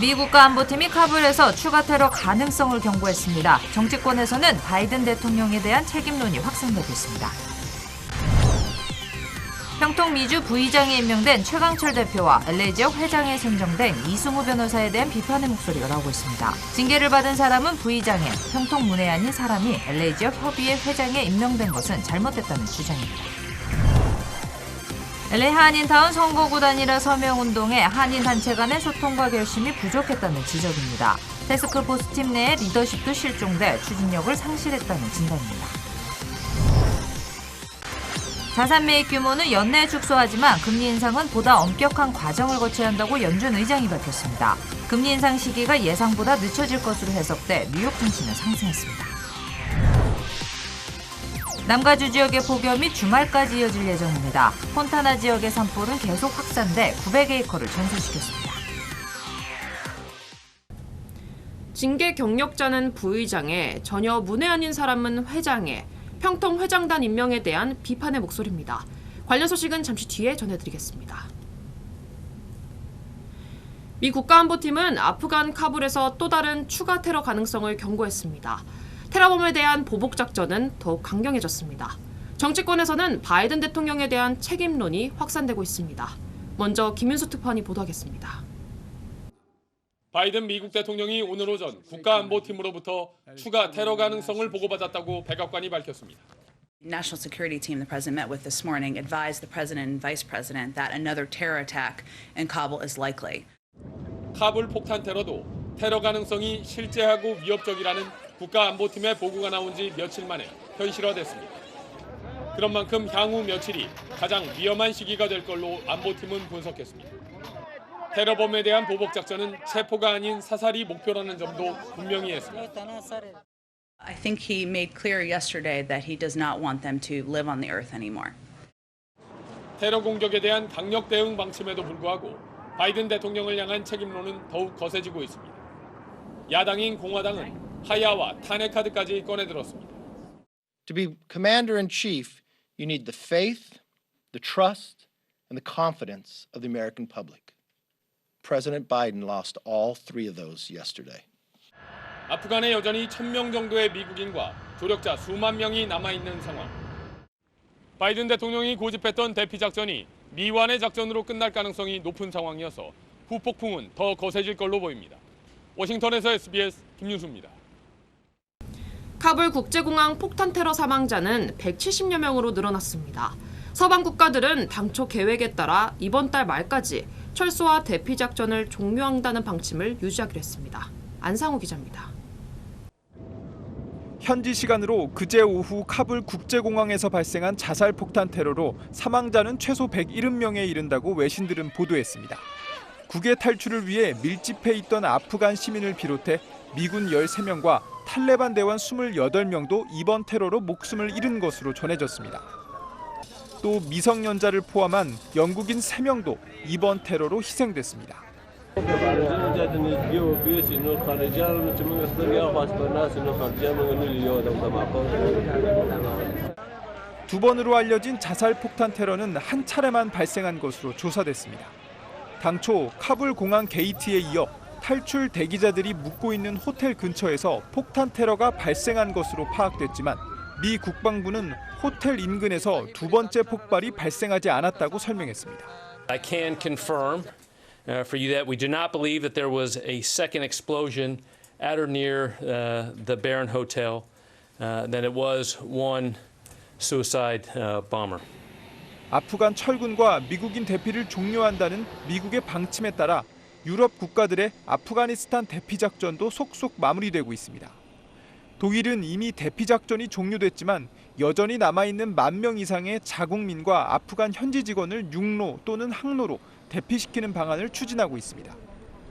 미 국가안보팀이 카불에서 추가 테러 가능성을 경고했습니다. 정치권에서는 바이든 대통령에 대한 책임론이 확산되고 있습니다. 평통미주 부의장에 임명된 최강철 대표와 LA 지역 회장에 선정된 이승우 변호사에 대한 비판의 목소리가 나오고 있습니다. 징계를 받은 사람은 부의장에, 평통문외 아닌 사람이 LA 지역 협의회 회장에 임명된 것은 잘못됐다는 주장입니다. LA 한인타운 선거구 단일화 서명운동에 한인단체 간의 소통과 결심이 부족했다는 지적입니다. 태스크포스팀 내의 리더십도 실종돼 추진력을 상실했다는 진단입니다. 자산 매입 규모는 연내에 축소하지만 금리 인상은 보다 엄격한 과정을 거쳐야 한다고 연준 의장이 밝혔습니다. 금리 인상 시기가 예상보다 늦춰질 것으로 해석돼 뉴욕 증시는 상승했습니다. 남가주 지역의 폭염이 주말까지 이어질 예정입니다. 폰타나 지역의 산불은 계속 확산돼 900에이커를 전소시켰습니다. 징계 경력자는 부의장에, 전혀 문외 아닌 사람은 회장에, 평통 회장단 임명에 대한 비판의 목소리입니다. 관련 소식은 잠시 뒤에 전해드리겠습니다. 미 국가안보팀은 아프간 카불에서 또 다른 추가 테러 가능성을 경고했습니다. 테러범에 대한 보복작전은 더욱 강경해졌습니다. 정치권에서는 바이든 대통령에 대한 책임론이 확산되고 있습니다. 먼저 김윤수 특파원이 보도하겠습니다. 바이든 미국 대통령이 오늘 오전 국가안보팀으로부터 추가 테러 가능성을 보고받았다고 백악관이 밝혔습니다. National Security Team the President met with this morning advised the President and Vice President that another terror attack in Kabul is likely. 카불 폭탄 테러도 테러 가능성이 실제하고 위협적이라는 국가안보팀의 보고가 나온 지 며칠 만에 현실화됐습니다. 그런 만큼 향후 며칠이 가장 위험한 시기가 될 걸로 안보팀은 분석했습니다. 테러범에 대한 보복작전은 체포가 아닌 사살이 목표라는 점도 분명히 했습니다. I think he made clear yesterday that he does not want them to live on the earth anymore. 테러 공격에 대한 강력 대응 방침에도 불구하고 바이든 대통령을 향한 책임론은 더욱 거세지고 있습니다. 야당인 공화당은 하야와 탄핵 카드까지 꺼내들었습니다. To be commander-in-chief, you need the faith, the trust, and the confidence of the American public. President Biden lost all three of those yesterday. 아프간에 여전히 1,000명 정도의 미국인과 조력자 수만 명이 남아있는 상황. 바이든 대통령이 고집했던 대피 작전이 미완의 작전으로 끝날 가능성이 높은 상황이어서 후폭풍은 더 거세질 걸로 보입니다. 워싱턴에서 SBS 김윤수입니다. 카불 국제공항 폭탄 테러 사망자는 170여 명으로 늘어났습니다. 서방 국가들은 당초 계획에 따라 이번 달 말까지 철수와 대피 작전을 종료한다는 방침을 유지하기로 했습니다. 안상우 기자입니다. 현지 시간으로 그제 오후 카불 국제공항에서 발생한 자살 폭탄 테러로 사망자는 최소 170명에 이른다고 외신들은 보도했습니다. 국외 탈출을 위해 밀집해 있던 아프간 시민을 비롯해 미군 13명과 탈레반 대원 28명도 이번 테러로 목숨을 잃은 것으로 전해졌습니다. 또 미성년자를 포함한 영국인 3명도 이번 테러로 희생됐습니다. 두 번으로 알려진 자살 폭탄 테러는 한 차례만 발생한 것으로 조사됐습니다. 당초 카불 공항 게이트에 이어 탈출 대기자들이 묵고 있는 호텔 근처에서 폭탄 테러가 발생한 것으로 파악됐지만 미 국방부는 호텔 인근에서 두 번째 폭발이 발생하지 않았다고 설명했습니다. I can confirm for you that we do not believe that there was a second explosion at or near the Barron Hotel, that it was one suicide bomber. 아프간 철군과 미국인 대피를 종료한다는 미국의 방침에 따라 유럽 국가들의 아프가니스탄 대피 작전도 속속 마무리되고 있습니다. 독일은 이미 대피 작전이 종료됐지만 여전히 남아있는 10,000명 이상의 자국민과 아프간 현지 직원을 육로 또는 항로로 대피시키는 방안을 추진하고 있습니다.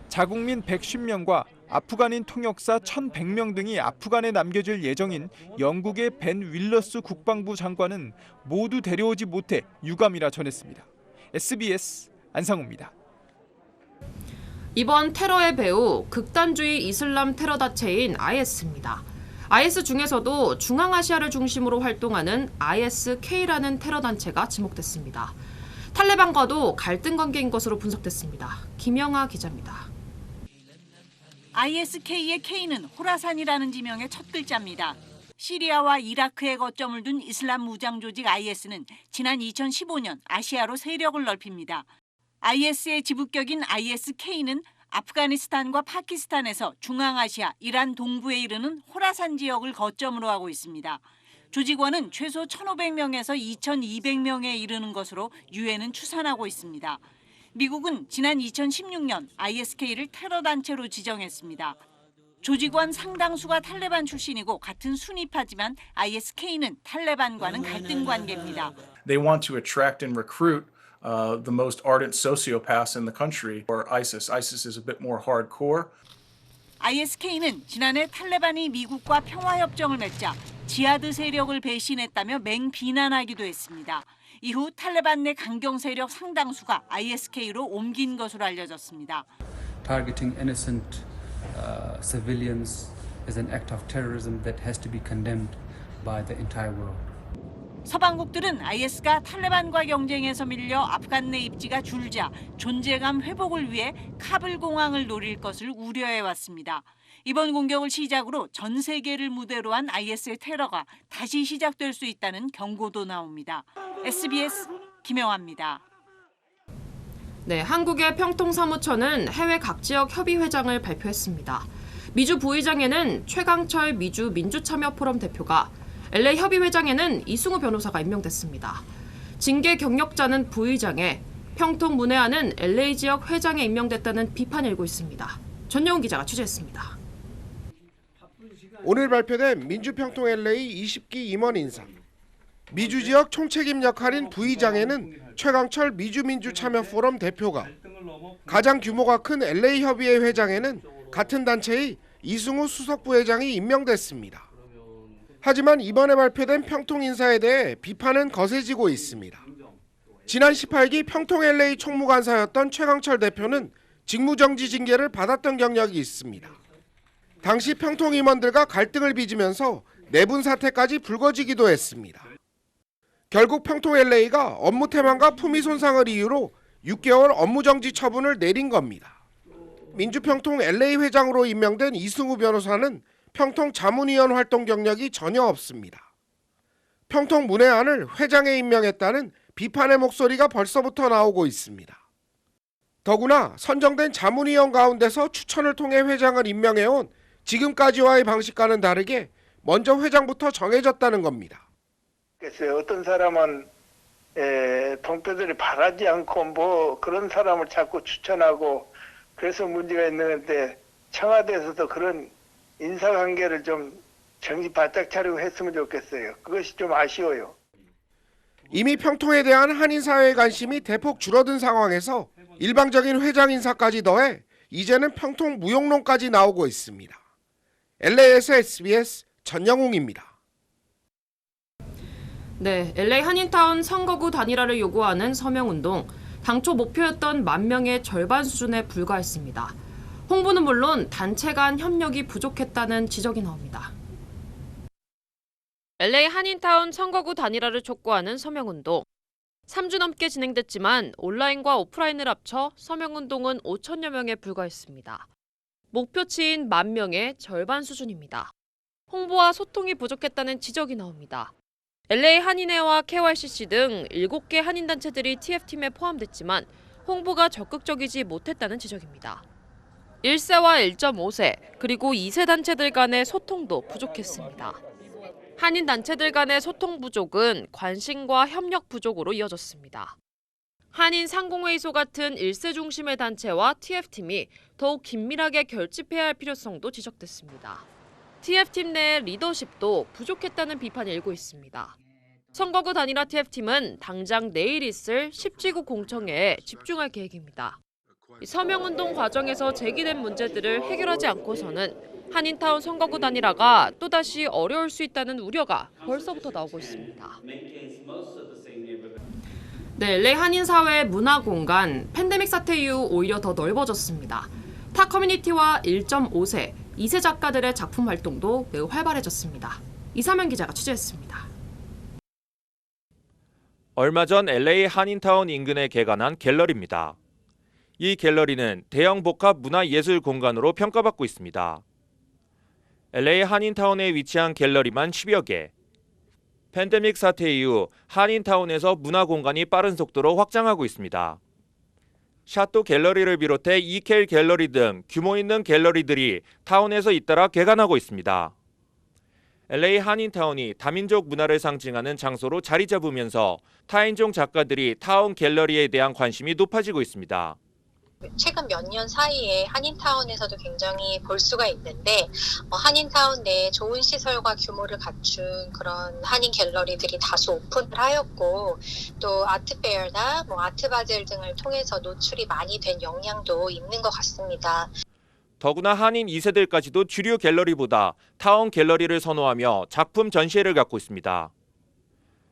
자국민 110명과 아프간인 통역사 1,100명 등이 아프간에 남겨질 예정인 영국의 벤 윌러스 국방부 장관은 모두 데려오지 못해 유감이라 전했습니다. SBS 안상우입니다. 이번 테러의 배후 극단주의 이슬람 테러 단체인 IS입니다. IS 중에서도 중앙아시아를 중심으로 활동하는 ISK라는 테러 단체가 지목됐습니다. 탈레반과도 갈등 관계인 것으로 분석됐습니다. 김영아 기자입니다. ISK의 K는 호라산이라는 지명의 첫 글자입니다. 시리아와 이라크에 거점을 둔 이슬람 무장 조직 IS는 지난 2015년 아시아로 세력을 넓힙니다. IS의 지부격인 ISK는 아프가니스탄과 파키스탄에서 중앙아시아, 이란 동부에 이르는 호라산 지역을 거점으로 하고 있습니다. 조직원은 최소 1,500명에서 2,200명에 이르는 것으로 유엔은 추산하고 있습니다. 미국은 지난 2016년 ISK를 테러 단체로 지정했습니다. 조직원 상당수가 탈레반 출신이고 같은 순위파지만 ISK는 탈레반과는 갈등 관계입니다. They want to attract and recruit the most ardent sociopaths in the country, or ISIS. ISIS is a bit more hardcore. ISK는 지난해 탈레반이 미국과 평화협정을 맺자 지하드 세력을 배신했다며 맹비난하기도 했습니다. 이후 탈레반 내 강경 세력 상당수가 ISK로 옮긴 것으로 알려졌습니다. Targeting innocent civilians is an act of terrorism that has to be condemned by the entire world. 서방국들은 IS가 탈레반과 경쟁에서 밀려 아프간 내 입지가 줄자 존재감 회복을 위해 카불 공항을 노릴 것을 우려해왔습니다. 이번 공격을 시작으로 전 세계를 무대로 한 IS의 테러가 다시 시작될 수 있다는 경고도 나옵니다. SBS 김영아입니다. 네, 한국의 평통사무처는 해외 각 지역 협의회장을 발표했습니다. 미주 부의장에는 최강철 미주 민주참여포럼 대표가, LA 협의회장에는 이승우 변호사가 임명됐습니다. 징계 경력자는 부의장에, 평통 문해안은 LA 지역 회장에 임명됐다는 비판이 일고 있습니다. 전영훈 기자가 취재했습니다. 오늘 발표된 민주평통 LA 20기 임원 인사. 미주 지역 총책임 역할인 부의장에는 최강철 미주민주참여포럼 대표가, 가장 규모가 큰 LA 협의회 회장에는 같은 단체의 이승우 수석부회장이 임명됐습니다. 하지만 이번에 발표된 평통 인사에 대해 비판은 거세지고 있습니다. 지난 18기 평통 LA 총무관사였던 최강철 대표는 직무정지 징계를 받았던 경력이 있습니다. 당시 평통 임원들과 갈등을 빚으면서 내분 사태까지 불거지기도 했습니다. 결국 평통 LA가 업무 태만과 품위 손상을 이유로 6개월 업무정지 처분을 내린 겁니다. 민주평통 LA 회장으로 임명된 이승우 변호사는 평통 자문위원 활동 경력이 전혀 없습니다. 평통 문해안을 회장에 임명했다는 비판의 목소리가 벌써부터 나오고 있습니다. 더구나 선정된 자문위원 가운데서 추천을 통해 회장을 임명해온 지금까지와의 방식과는 다르게 먼저 회장부터 정해졌다는 겁니다. 그래서 어떤 사람은 동표들이 바라지 않고 뭐 그런 사람을 자꾸 추천하고 그래서 문제가 있는데 청와대에서도 그런 인사관계를 좀 정신 바짝 차리고 했으면 좋겠어요. 그것이 좀 아쉬워요. 이미 평통에 대한 한인사회의 관심이 대폭 줄어든 상황에서 일방적인 회장 인사까지 더해 이제는 평통 무용론까지 나오고 있습니다. LA에서 SBS 전영웅입니다. 네, LA 한인타운 선거구 단일화를 요구하는 서명운동. 당초 목표였던 10,000명의 절반 수준에 불과했습니다. 홍보는 물론 단체 간 협력이 부족했다는 지적이 나옵니다. LA 한인타운 선거구 단일화를 촉구하는 서명운동. 3주 넘게 진행됐지만 온라인과 오프라인을 합쳐 서명운동은 5,000여 명에 불과했습니다. 목표치인 10,000명의 절반 수준입니다. 홍보와 소통이 부족했다는 지적이 나옵니다. LA 한인회와 KYCC 등 7개 한인단체들이 TF팀에 포함됐지만 홍보가 적극적이지 못했다는 지적입니다. 1세와 1.5세 그리고 2세 단체들 간의 소통도 부족했습니다. 한인 단체들 간의 소통 부족은 관심과 협력 부족으로 이어졌습니다. 한인 상공회의소 같은 1세 중심의 단체와 TF팀이 더욱 긴밀하게 결집해야 할 필요성도 지적됐습니다. TF팀 내 리더십도 부족했다는 비판이 일고 있습니다. 선거구 단일화 TF팀은 당장 내일 있을 10지구 공청회에 집중할 계획입니다. 서명운동 과정에서 제기된 문제들을 해결하지 않고서는 한인타운 선거구 단일화가 또다시 어려울 수 있다는 우려가 벌써부터 나오고 있습니다. 네, LA 한인사회 문화공간, 팬데믹 사태 이후 오히려 더 넓어졌습니다. 타 커뮤니티와 1.5세, 2세 작가들의 작품 활동도 매우 활발해졌습니다. 이사면 기자가 취재했습니다. 얼마 전 LA 한인타운 인근에 개관한 갤러리입니다. 이 갤러리는 대형 복합 문화예술 공간으로 평가받고 있습니다. LA 한인타운에 위치한 갤러리만 10여 개. 팬데믹 사태 이후 한인타운에서 문화 공간이 빠른 속도로 확장하고 있습니다. 샤또 갤러리를 비롯해 이켈 갤러리 등 규모 있는 갤러리들이 타운에서 잇따라 개관하고 있습니다. LA 한인타운이 다민족 문화를 상징하는 장소로 자리 잡으면서 타인종 작가들이 타운 갤러리에 대한 관심이 높아지고 있습니다. 최근 몇 년 사이에 한인타운에서도 굉장히 볼 수가 있는데 한인타운 내에 좋은 시설과 규모를 갖춘 그런 한인 갤러리들이 다수 오픈을 하였고 또 아트페어나 아트바젤 등을 통해서 노출이 많이 된 영향도 있는 것 같습니다. 더구나 한인 2세들까지도 주류 갤러리보다 타운 갤러리를 선호하며 작품 전시회를 갖고 있습니다.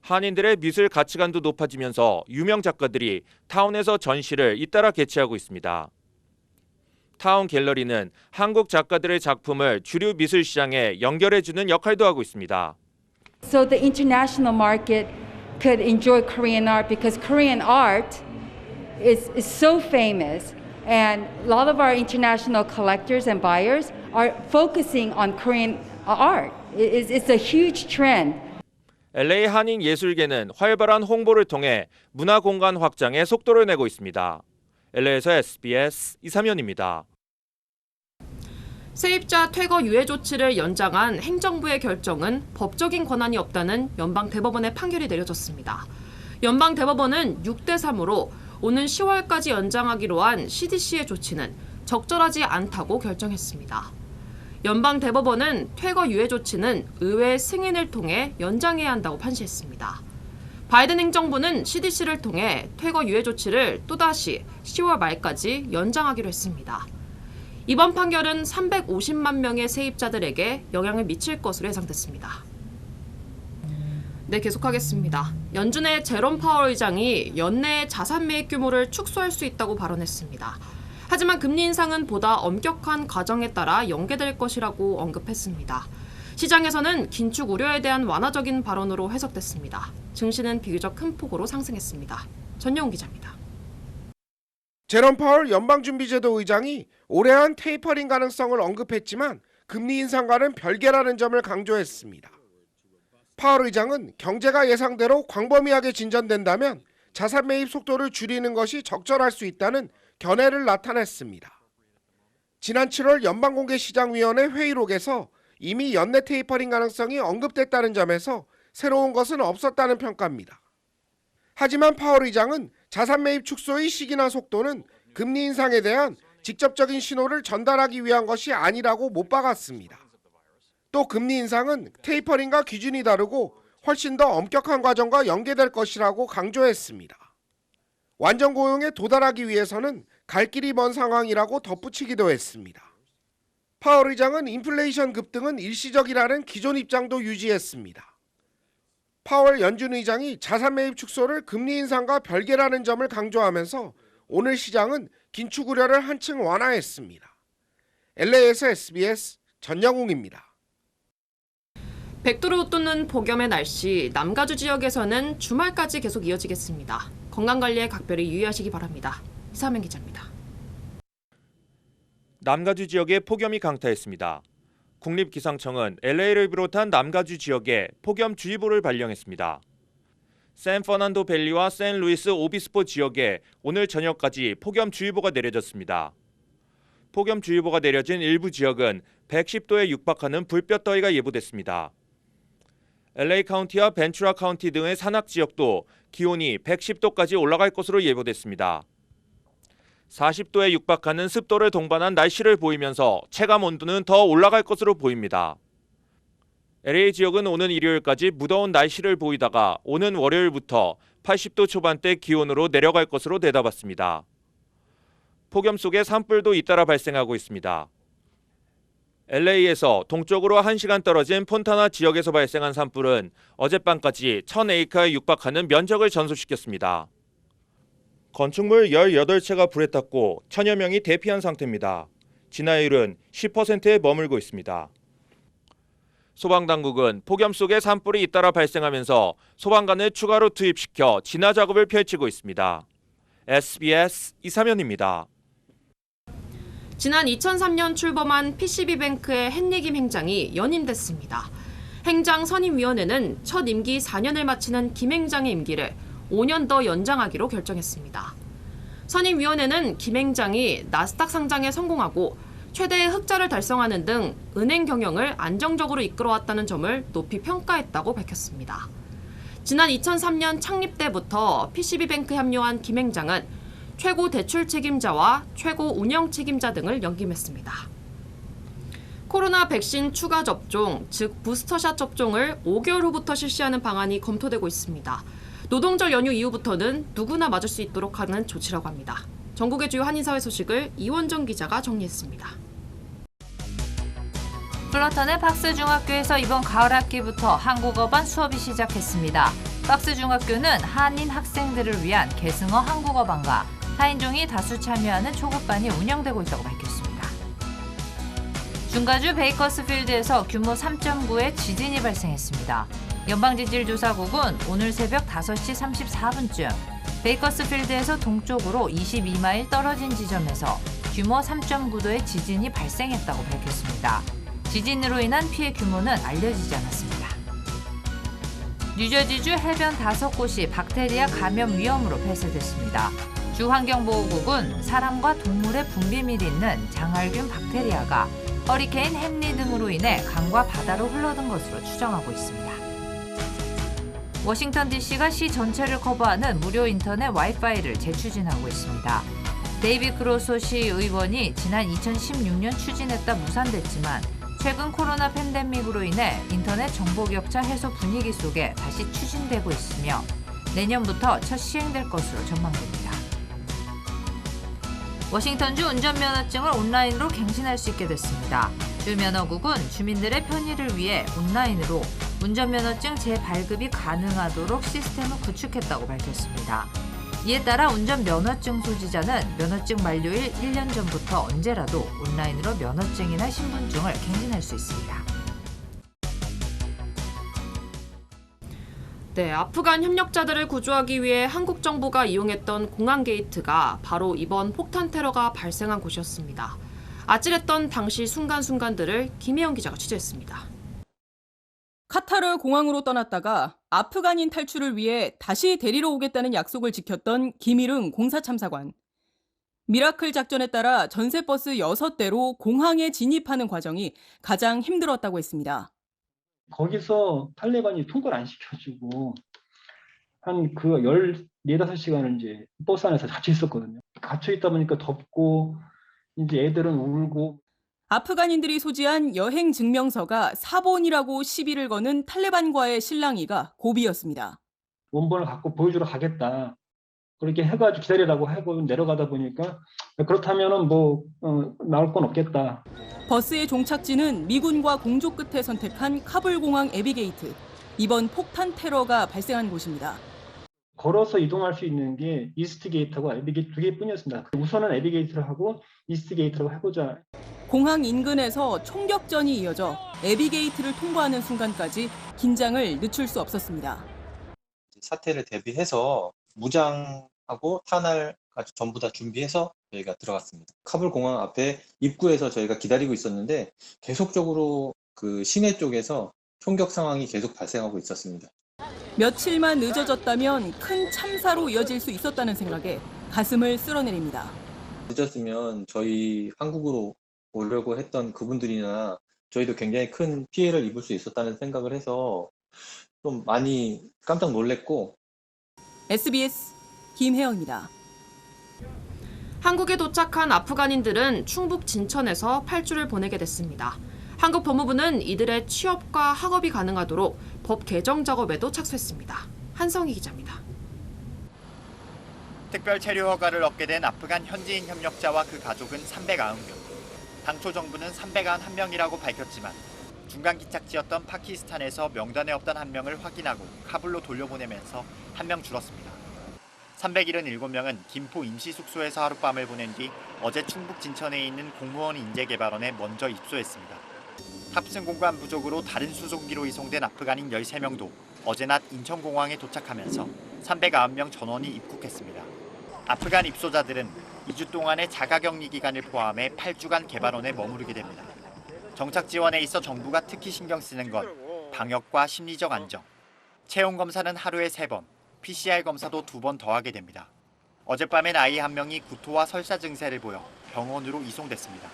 한인들의 미술 가치관도 높아지면서 유명 작가들이 타운에서 전시를 잇따라 개최하고 있습니다. 타운 갤러리는 한국 작가들의 작품을 주류 미술 시장에 연결해주는 역할도 하고 있습니다. So the international market could enjoy Korean art because Korean art is so famous and a lot of our international collectors and buyers are focusing on Korean art. It's a huge trend. LA 한인 예술계는 활발한 홍보를 통해 문화 공간 확장에 속도를 내고 있습니다. LA에서 SBS 이삼현입니다. 세입자 퇴거 유예 조치를 연장한 행정부의 결정은 법적인 권한이 없다는 연방대법원의 판결이 내려졌습니다. 연방대법원은 6대3으로 오는 10월까지 연장하기로 한 CDC의 조치는 적절하지 않다고 결정했습니다. 연방대법원은 퇴거 유예 조치는 의회 승인을 통해 연장해야 한다고 판시했습니다. 바이든 행정부는 CDC를 통해 퇴거 유예 조치를 또다시 10월 말까지 연장하기로 했습니다. 이번 판결은 350만 명의 세입자들에게 영향을 미칠 것으로 예상됐습니다. 네, 계속하겠습니다. 연준의 제롬 파월 의장이 연내에 자산 매입 규모를 축소할 수 있다고 발언했습니다. 하지만 금리 인상은 보다 엄격한 과정에 따라 연계될 것이라고 언급했습니다. 시장에서는 긴축 우려에 대한 완화적인 발언으로 해석됐습니다. 증시는 비교적 큰 폭으로 상승했습니다. 전영훈 기자입니다. 제롬 파월 연방준비제도 의장이 올해한 테이퍼링 가능성을 언급했지만 금리 인상과는 별개라는 점을 강조했습니다. 파월 의장은 경제가 예상대로 광범위하게 진전된다면 자산 매입 속도를 줄이는 것이 적절할 수 있다는 견해를 나타냈습니다. 지난 7월 연방공개시장위원회 회의록에서 이미 연내 테이퍼링 가능성이 언급됐다는 점에서 새로운 것은 없었다는 평가입니다. 하지만 파월 의장은 자산 매입 축소의 시기나 속도는 금리 인상에 대한 직접적인 신호를 전달하기 위한 것이 아니라고 못 박았습니다. 또 금리 인상은 테이퍼링과 기준이 다르고 훨씬 더 엄격한 과정과 연계될 것이라고 강조했습니다. 완전 고용에 도달하기 위해서는 갈 길이 먼 상황이라고 덧붙이기도 했습니다. 파월 의장은 인플레이션 급등은 일시적이라는 기존 입장도 유지했습니다. 파월 연준 의장이 자산 매입 축소를 금리 인상과 별개라는 점을 강조하면서 오늘 시장은 긴축 우려를 한층 완화했습니다. LA에서 SBS 전영웅입니다. 백도를 웃도는 폭염의 날씨, 남가주 지역에서는 주말까지 계속 이어지겠습니다. 건강관리에 각별히 유의하시기 바랍니다. 이사면 기자입니다. 남가주 지역에 폭염이 강타했습니다. 국립기상청은 LA를 비롯한 남가주 지역에 폭염주의보를 발령했습니다. 샌퍼난도 밸리와 샌루이스 오비스포 지역에 오늘 저녁까지 폭염주의보가 내려졌습니다. 폭염주의보가 내려진 일부 지역은 110도에 육박하는 불볕더위가 예보됐습니다. LA 카운티와 벤츄라 카운티 등의 산악 지역도 기온이 110도까지 올라갈 것으로 예보됐습니다. 40도에 육박하는 습도를 동반한 날씨를 보이면서 체감 온도는 더 올라갈 것으로 보입니다. LA 지역은 오는 일요일까지 무더운 날씨를 보이다가 오는 월요일부터 80도 초반대 기온으로 내려갈 것으로 내다봤습니다. 폭염 속에 산불도 잇따라 발생하고 있습니다. LA에서 동쪽으로 1시간 떨어진 폰타나 지역에서 발생한 산불은 어젯밤까지 1000에이커에 육박하는 면적을 전소시켰습니다. 건축물 18채가 불에 탔고 1000여 명이 대피한 상태입니다. 진화율은 10%에 머물고 있습니다. 소방당국은 폭염 속에 산불이 잇따라 발생하면서 소방관을 추가로 투입시켜 진화 작업을 펼치고 있습니다. SBS 이사면입니다. 지난 2003년 출범한 PCB뱅크의 헨리 김 행장이 연임됐습니다. 행장 선임위원회는 첫 임기 4년을 마치는 김 행장의 임기를 5년 더 연장하기로 결정했습니다. 선임위원회는 김 행장이 나스닥 상장에 성공하고 최대의 흑자를 달성하는 등 은행 경영을 안정적으로 이끌어왔다는 점을 높이 평가했다고 밝혔습니다. 지난 2003년 창립 때부터 PCB뱅크에 합류한 김 행장은 최고 대출 책임자와 최고 운영 책임자 등을 역임했습니다. 코로나 백신 추가 접종, 즉 부스터샷 접종을 5개월 후부터 실시하는 방안이 검토되고 있습니다. 노동절 연휴 이후부터는 누구나 맞을 수 있도록 하는 조치라고 합니다. 전국의 주요 한인사회 소식을 이원정 기자가 정리했습니다. 플러턴의 박스중학교에서 이번 가을 학기부터 한국어반 수업이 시작했습니다. 박스중학교는 한인 학생들을 위한 계승어 한국어반과 타인종이 다수 참여하는 초급반이 운영되고 있다고 밝혔습니다. 중가주 베이커스필드에서 규모 3.9의 지진이 발생했습니다. 연방지질조사국은 오늘 새벽 5시 34분쯤 베이커스필드에서 동쪽으로 22마일 떨어진 지점에서 규모 3.9도의 지진이 발생했다고 밝혔습니다. 지진으로 인한 피해 규모는 알려지지 않았습니다. 뉴저지주 해변 5곳이 박테리아 감염 위험으로 폐쇄됐습니다. 주환경보호국은 사람과 동물의 분비밀이 있는 장알균 박테리아가 허리케인 헨리 등으로 인해 강과 바다로 흘러든 것으로 추정하고 있습니다. 워싱턴 DC가 시 전체를 커버하는 무료 인터넷 와이파이를 재추진하고 있습니다. 데이비 크로소 시 의원이 지난 2016년 추진했다 무산됐지만 최근 코로나 팬데믹으로 인해 인터넷 정보 격차 해소 분위기 속에 다시 추진되고 있으며 내년부터 첫 시행될 것으로 전망됩니다. 워싱턴주 운전면허증을 온라인으로 갱신할 수 있게 됐습니다. 주 면허국은 주민들의 편의를 위해 온라인으로 운전면허증 재발급이 가능하도록 시스템을 구축했다고 밝혔습니다. 이에 따라 운전면허증 소지자는 면허증 만료일 1년 전부터 언제라도 온라인으로 면허증이나 신분증을 갱신할 수 있습니다. 네, 아프간 협력자들을 구조하기 위해 한국 정부가 이용했던 공항 게이트가 바로 이번 폭탄 테러가 발생한 곳이었습니다. 아찔했던 당시 순간순간들을 김혜영 기자가 취재했습니다. 카타르 공항으로 떠났다가 아프간인 탈출을 위해 다시 데리러 오겠다는 약속을 지켰던 김일흥 공사참사관. 미라클 작전에 따라 전세버스 6대로 공항에 진입하는 과정이 가장 힘들었다고 했습니다. 거기서 탈레반이 통과를 안 시켜주고 한 그 14-15시간을 이제 버스 안에서 갇혀 있었거든요. 갇혀 있다 보니까 덥고 이제 애들은 울고. 아프간인들이 소지한 여행 증명서가 사본이라고 시비를 거는 탈레반과의 실랑이가 고비였습니다. 원본을 갖고 보여주러 가겠다. 그렇게 해가지고 기다리라고 하고 내려가다 보니까 그렇다면은 나올 건 없겠다. 버스의 종착지는 미군과 공조 끝에 선택한 카불 공항 에비게이트. 이번 폭탄 테러가 발생한 곳입니다. 걸어서 이동할 수 있는 게 이스트 게이트하고 에비게이트 2개뿐이었습니다. 우선은 에비게이트를 하고 이스트 게이트라고 해보자. 공항 인근에서 총격전이 이어져 에비게이트를 통과하는 순간까지 긴장을 늦출 수 없었습니다. 사태를 대비해서 무장하고 탄알까지 전부 다 준비해서 저희가 들어갔습니다. 카불 공항 앞에 입구에서 저희가 기다리고 있었는데 계속적으로 그 시내 쪽에서 총격 상황이 계속 발생하고 있었습니다. 며칠만 늦어졌다면 큰 참사로 이어질 수 있었다는 생각에 가슴을 쓸어내립니다. 늦었으면 저희 한국으로 오려고 했던 그분들이나 저희도 굉장히 큰 피해를 입을 수 있었다는 생각을 해서 좀 많이 깜짝 놀랐고. SBS 김혜영입니다. 한국에 도착한 아프간인들은 충북 진천에서 8주를 보내게 됐습니다. 한국 법무부는 이들의 취업과 학업이 가능하도록 법 개정 작업에도 착수했습니다. 한성희 기자입니다. 특별 체류 허가를 얻게 된 아프간 현지인 협력자와 그 가족은 390명. 당초 정부는 391명이라고 밝혔지만 중간 기착지였던 파키스탄에서 명단에 없던 한 명을 확인하고 카불로 돌려보내면서 한 명 줄었습니다. 377명은 김포 임시숙소에서 하룻밤을 보낸 뒤 어제 충북 진천에 있는 공무원 인재개발원에 먼저 입소했습니다. 탑승 공간 부족으로 다른 수송기로 이송된 아프간인 13명도 어제 낮 인천공항에 도착하면서 390명 전원이 입국했습니다. 아프간 입소자들은 2주 동안의 자가격리 기간을 포함해 8주간 개발원에 머무르게 됩니다. 정착 지원에 있어 정부가 특히 신경 쓰는 건 방역과 심리적 안정. 체온 검사는 하루에 3번, PCR 검사도 2번 더 하게 됩니다. 어젯밤엔 아이 한 명이 구토와 설사 증세를 보여 병원으로 이송됐습니다.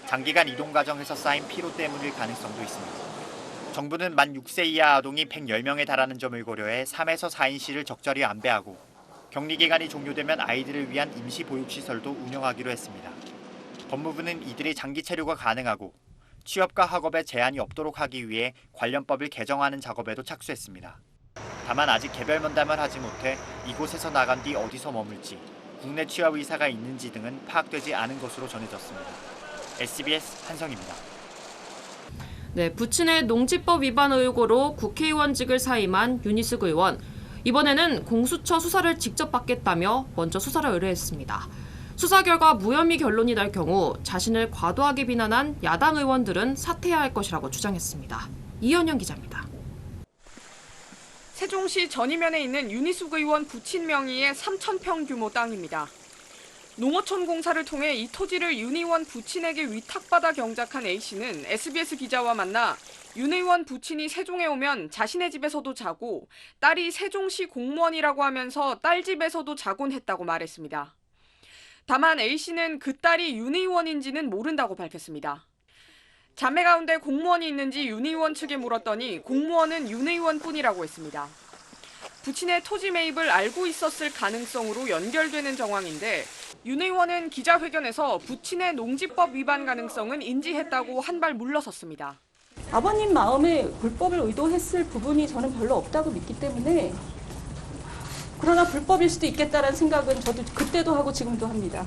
장기간 이동 과정에서 쌓인 피로 때문일 가능성도 있습니다. 정부는 만 6세 이하 아동이 110명에 달하는 점을 고려해 3에서 4인실을 적절히 안배하고 격리 기간이 종료되면 아이들을 위한 임시 보육시설도 운영하기로 했습니다. 법무부는 이들이 장기 체류가 가능하고 취업과 학업에 제한이 없도록 하기 위해 관련법을 개정하는 작업에도 착수했습니다. 다만 아직 개별 면담을 하지 못해 이곳에서 나간 뒤 어디서 머물지, 국내 취업 의사가 있는지 등은 파악되지 않은 것으로 전해졌습니다. SBS 한성입니다. 네, 부친의 농지법 위반 의혹으로 국회의원직을 사임한 윤희숙 의원. 이번에는 공수처 수사를 직접 받겠다며 먼저 수사를 의뢰했습니다. 수사 결과 무혐의 결론이 날 경우 자신을 과도하게 비난한 야당 의원들은 사퇴해야 할 것이라고 주장했습니다. 이현영 기자입니다. 세종시 전이면에 있는 윤희숙 의원 부친 명의의 3,000평 규모 땅입니다. 농어촌 공사를 통해 이 토지를 윤 의원 부친에게 위탁받아 경작한 A씨는 SBS 기자와 만나 윤 의원 부친이 세종에 오면 자신의 집에서도 자고 딸이 세종시 공무원이라고 하면서 딸 집에서도 자곤 했다고 말했습니다. 다만 A씨는 그 딸이 윤 의원인지는 모른다고 밝혔습니다. 자매 가운데 공무원이 있는지 윤 의원 측에 물었더니 공무원은 윤 의원뿐이라고 했습니다. 부친의 토지 매입을 알고 있었을 가능성으로 연결되는 정황인데 윤 의원은 기자회견에서 부친의 농지법 위반 가능성은 인지했다고 한 발 물러섰습니다. 아버님 마음에 불법을 의도했을 부분이 저는 별로 없다고 믿기 때문에 그러나 불법일 수도 있겠다는 생각은 저도 그때도 하고 지금도 합니다.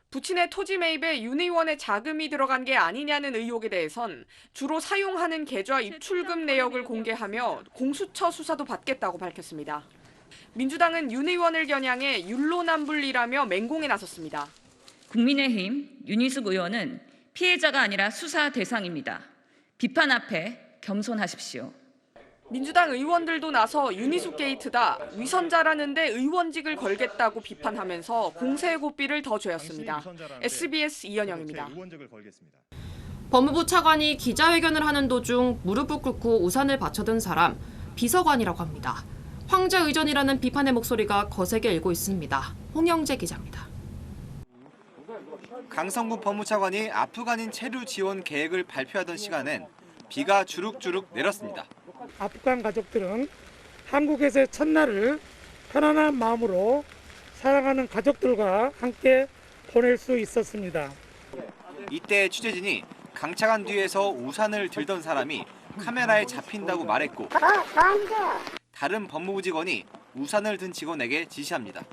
부친의 토지 매입에 윤 의원의 자금이 들어간 게 아니냐는 의혹에 대해선 주로 사용하는 계좌 입출금 내역을 공개하며 공수처 수사도 받겠다고 밝혔습니다. 민주당은 윤 의원을 겨냥해 율로남불이라며 맹공에 나섰습니다. 국민의힘 윤희숙 의원은 피해자가 아니라 수사 대상입니다. 비판 앞에 겸손하십시오. 민주당 의원들도 나서 윤희숙 게이트다, 위선자라는데 의원직을 걸겠다고 비판하면서 공세의 고삐를 더 죄었습니다. SBS 이현영입니다. 법무부 차관이 기자회견을 하는 도중 무릎을 꿇고 우산을 받쳐든 사람, 비서관이라고 합니다. 황제 의전이라는 비판의 목소리가 거세게 일고 있습니다. 홍영재 기자입니다. 강성구 법무차관이 아프간인 체류 지원 계획을 발표하던 시간엔 비가 주룩주룩 내렸습니다. 아프간 가족들은 한국에서의 첫날을 편안한 마음으로 사랑하는 가족들과 함께 보낼 수 있었습니다. 이때 취재진이 강차관 뒤에서 우산을 들던 사람이 카메라에 잡힌다고 말했고 다른 법무부 직원이 우산을 든 직원에게 지시합니다.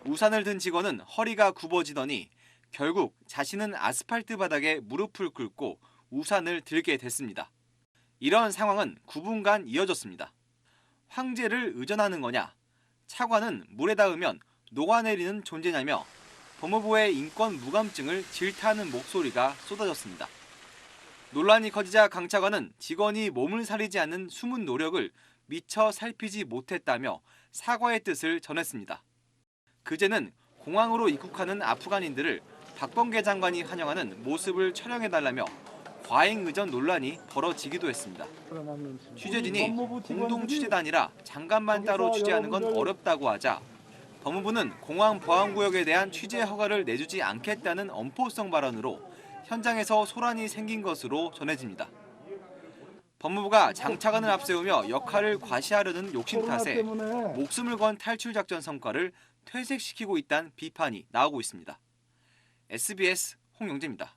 우산을 든 직원은 허리가 굽어지더니 결국 자신은 아스팔트 바닥에 무릎을 꿇고 우산을 들게 됐습니다. 이런 상황은 9분간 이어졌습니다. 황제를 의전하는 거냐? 차관은 물에 닿으면 녹아내리는 존재냐며 법무부의 인권 무감증을 질타하는 목소리가 쏟아졌습니다. 논란이 커지자 강 차관은 직원이 몸을 사리지 않는 숨은 노력을 미처 살피지 못했다며 사과의 뜻을 전했습니다. 그제는 공항으로 입국하는 아프간인들을 박범계 장관이 환영하는 모습을 촬영해달라며 과잉 의전 논란이 벌어지기도 했습니다. 취재진이 공동 취재단이라 장관만 따로 취재하는 건 어렵다고 하자 법무부는 공항 보안구역에 대한 취재 허가를 내주지 않겠다는 엄포성 발언으로 현장에서 소란이 생긴 것으로 전해집니다. 법무부가 장 차관을 앞세우며 역할을 과시하려는 욕심 탓에 목숨을 건 탈출 작전 성과를 퇴색시키고 있다는 비판이 나오고 있습니다. SBS 홍영재입니다.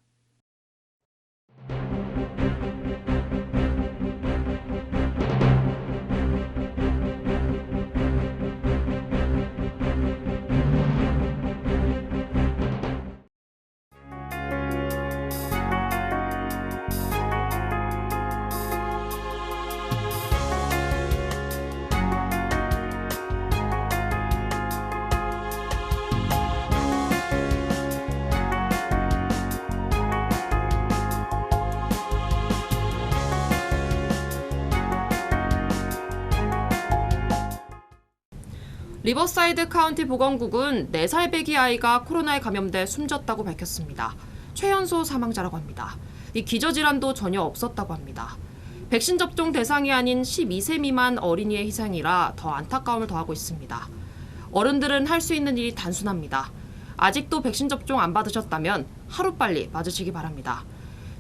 리버사이드 카운티 보건국은 4살 배기 아이가 코로나에 감염돼 숨졌다고 밝혔습니다. 최연소 사망자라고 합니다. 이 기저질환도 전혀 없었다고 합니다. 백신 접종 대상이 아닌 12세 미만 어린이의 희생이라 더 안타까움을 더하고 있습니다. 어른들은 할 수 있는 일이 단순합니다. 아직도 백신 접종 안 받으셨다면 하루빨리 맞으시기 바랍니다.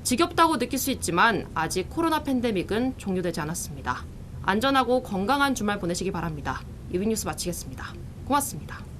지겹다고 느낄 수 있지만 아직 코로나 팬데믹은 종료되지 않았습니다. 안전하고 건강한 주말 보내시기 바랍니다. 이브닝 뉴스 마치겠습니다. 고맙습니다.